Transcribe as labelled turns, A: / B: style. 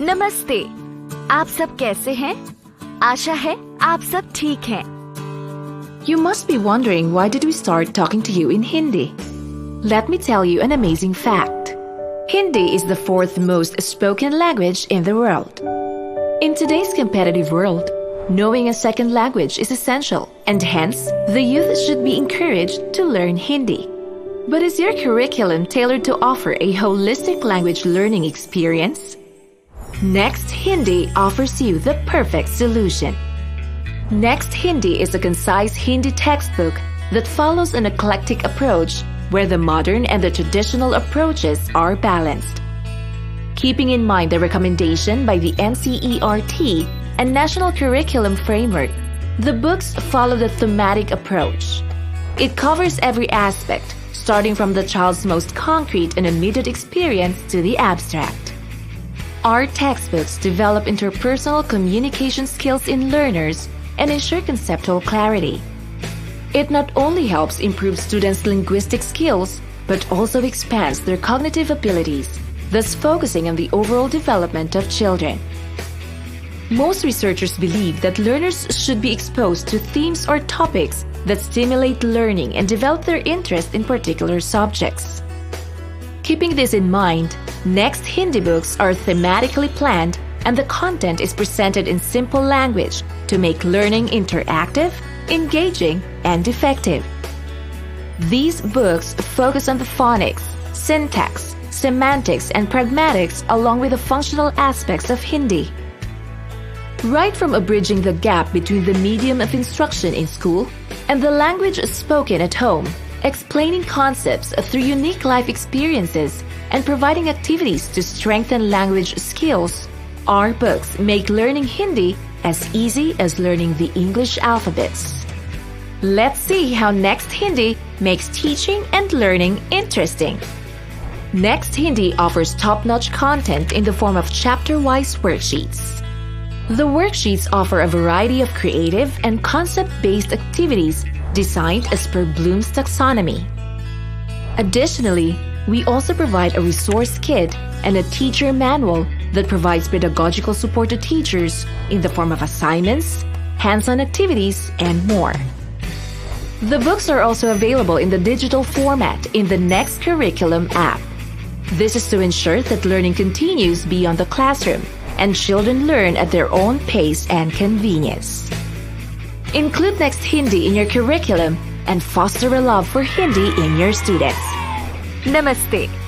A: नमस्ते। आप सब कैसे हैं? आशा है आप सब ठीक हैं।
B: You must be wondering why did we start talking to you in Hindi? Let me tell you an amazing fact. Hindi is the fourth most spoken language in the world. In today's competitive world, knowing a second language is essential, and hence, the youth should be encouraged to learn Hindi. But is your curriculum tailored to offer a holistic language learning experience? Next Hindi offers you the perfect solution. Next Hindi is a concise Hindi textbook that follows an eclectic approach where the modern and the traditional approaches are balanced. Keeping in mind the recommendation by the NCERT and National Curriculum Framework, the books follow the thematic approach. It covers every aspect, starting from the child's most concrete and immediate experience to the abstract. Our textbooks develop interpersonal communication skills in learners and ensure conceptual clarity. It not only helps improve students' linguistic skills, but also expands their cognitive abilities, thus focusing on the overall development of children. Most researchers believe that learners should be exposed to themes or topics that stimulate learning and develop their interest in particular subjects. Keeping this in mind, Next Hindi books are thematically planned and the content is presented in simple language to make learning interactive, engaging, and effective. These books focus on the phonics, syntax, semantics, and pragmatics along with the functional aspects of Hindi. Right from abridging the gap between the medium of instruction in school and the language spoken at home, explaining concepts through unique life experiences, and providing activities to strengthen language skills, our books make learning Hindi as easy as learning the English alphabets. Let's see how Next Hindi makes teaching and learning interesting. Next Hindi offers top-notch content in the form of chapter-wise worksheets. The worksheets offer a variety of creative and concept-based activities designed as per Bloom's taxonomy. Additionally, we also provide a resource kit and a teacher manual that provides pedagogical support to teachers in the form of assignments, hands-on activities, and more. The books are also available in the digital format in the Next Curriculum app. This is to ensure that learning continues beyond the classroom and children learn at their own pace and convenience. Include Next Hindi in your curriculum and foster a love for Hindi in your students.
A: नमस्ते।